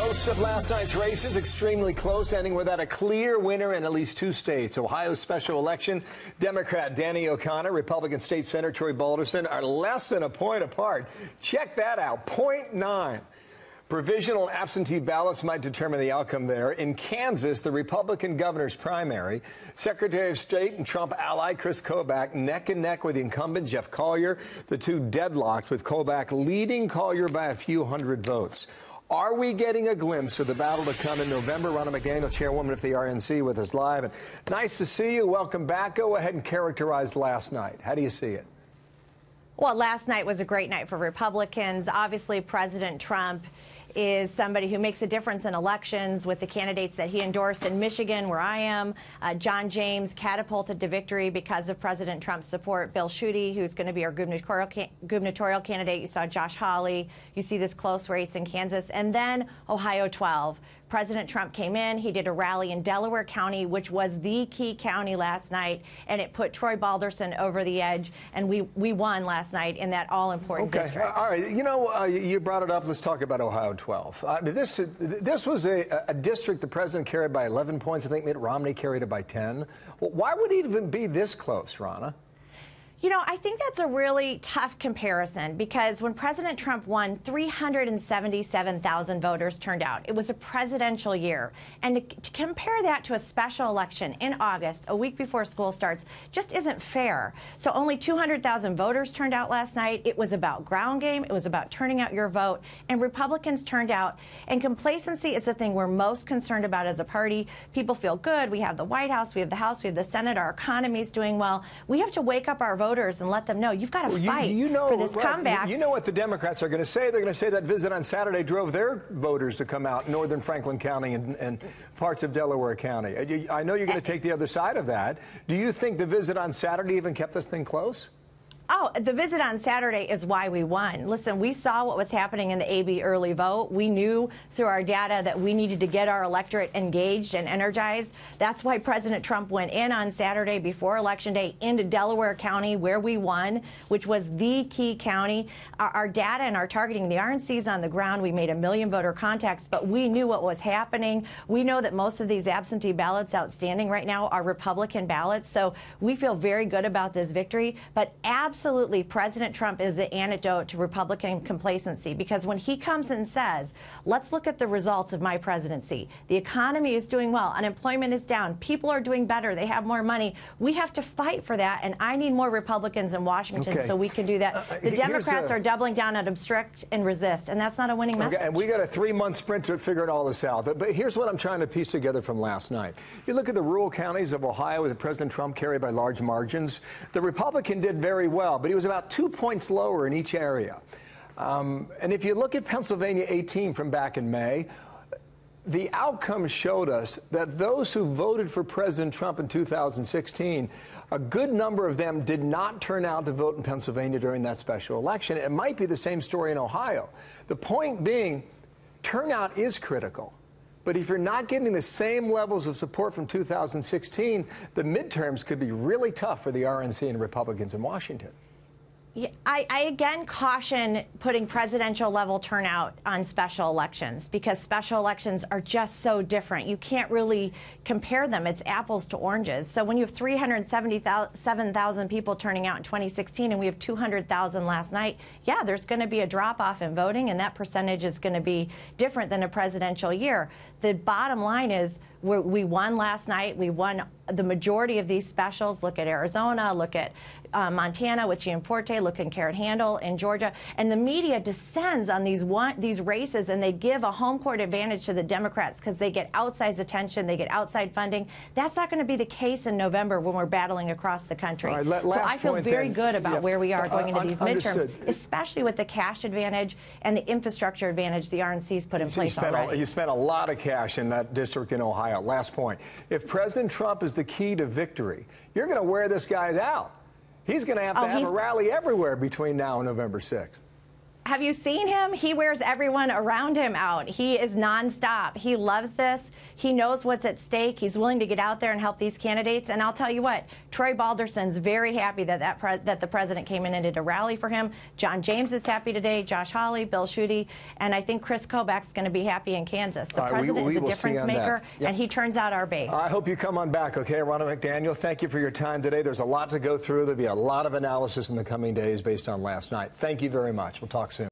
Most of last night's races extremely close, ending without a clear winner in at least two states. Ohio's special election, Democrat Danny O'Connor, Republican State Senator Troy Balderson are less than a point apart. Check that out, 0.9. Provisional absentee ballots might determine the outcome there. In Kansas, the Republican governor's primary, Secretary of State and Trump ally Kris Kobach neck and neck with the incumbent Jeff Colyer, the two deadlocked, with Kobach leading Colyer by a few hundred votes. Are we getting a glimpse of the battle to come in November? Ronna McDaniel, Chairwoman of the RNC, with us live. And nice to see you. Welcome back. Go ahead and characterize last night. How do you see it? Well, last night was a great night for Republicans. Obviously, President Trump is somebody who makes a difference in elections with the candidates that he endorsed in Michigan, where I am. John James catapulted to victory because of President Trump's support. Bill Shuette, who's going to be our gubernatorial candidate. You saw Josh Hawley. You see this close race in Kansas. And then Ohio 12. President Trump came in. He did a rally in Delaware County, which was the key county last night, and it put Troy Balderson over the edge, and we won last night in that all-important district. All right. You know, you brought it up. Let's talk about Ohio 12. This was a district the president carried by 11 points. I think Mitt Romney carried it by 10. Well, why would it even be this close, Ronna? You know, I think that's a really tough comparison because when President Trump won, 377,000 voters turned out. It was a presidential year. And to compare that to a special election in August, a week before school starts, just isn't fair. So only 200,000 voters turned out last night. It was about ground game. It was about turning out your vote. And Republicans turned out. And complacency is the thing we're most concerned about as a party. People feel good. We have the White House. We have the House. We have the Senate. Our economy is doing well. We have to wake up our voters and let them know you've got to fight for this comeback. You know what the Democrats are going to say? They're going to say that visit on Saturday drove their voters to come out in northern Franklin County and parts of Delaware County. I know you're going to take the other side of that. Do you think the visit on Saturday even kept this thing close? Oh, the visit on Saturday is why we won. Listen, we saw what was happening in the AB early vote. We knew through our data that we needed to get our electorate engaged and energized. That's why President Trump went in on Saturday before Election Day into Delaware County, where we won, which was the key county. Our data and our targeting, the RNC's on the ground. We made 1 million voter contacts, but we knew what was happening. We know that most of these absentee ballots outstanding right now are Republican ballots, so we feel very good about this victory. But absolutely, President Trump is the antidote to Republican complacency, because when he comes and says, let's look at the results of my presidency, the economy is doing well, unemployment is down, people are doing better, they have more money, we have to fight for that, and I need more Republicans in Washington so we can do that. The Democrats are doubling down on obstruct and resist, and that's not a winning message. And we got a 3-month sprint to figure all this out. But here's what I'm trying to piece together from last night. You look at the rural counties of Ohio with President Trump carried by large margins. The Republican did very well, but he was about 2 points lower in each area. And if you look at Pennsylvania 18 from back in May, the outcome showed us that those who voted for President Trump in 2016, a good number of them did not turn out to vote in Pennsylvania during that special election. It might be the same story in Ohio. The point being, turnout is critical. But if you're not getting the same levels of support from 2016, the midterms could be really tough for the RNC and Republicans in Washington. Yeah, I again caution putting presidential level turnout on special elections, because special elections are just so different. You can't really compare them. It's apples to oranges. So when you have 377,000 people turning out in 2016 and we have 200,000 last night, yeah, there's going to be a drop-off in voting, and that percentage is going to be different than a presidential year. The bottom line is we won last night. We won the majority of these specials. Look at Arizona, look at Montana with Gianforte, look at Carrot Handle in Georgia. And the media descends on these races, and they give a home court advantage to the Democrats because they get outsized attention, they get outside funding. That's not going to be the case in November when we're battling across the country. Right, so I feel very good about where we are going into these midterms, understood. especially with the cash advantage and the infrastructure advantage the RNC's put in place already. You spent a lot of cash in that district in Ohio. Last point. If President Trump is the key to victory, you're going to wear this guy out. He's going to have a rally everywhere between now and November 6th. Have you seen him? He wears everyone around him out. He is nonstop. He loves this. He knows what's at stake. He's willing to get out there and help these candidates. And I'll tell you what, Troy Balderson's very happy that the president came in and did a rally for him. John James is happy today. Josh Hawley, Bill Shuette, and I think Kris Kobach's going to be happy in Kansas. The president is a difference maker, and he turns out our base. I hope you come on back, okay, Ronna McDaniel. Thank you for your time today. There's a lot to go through. There'll be a lot of analysis in the coming days based on last night. Thank you very much. We'll talk soon.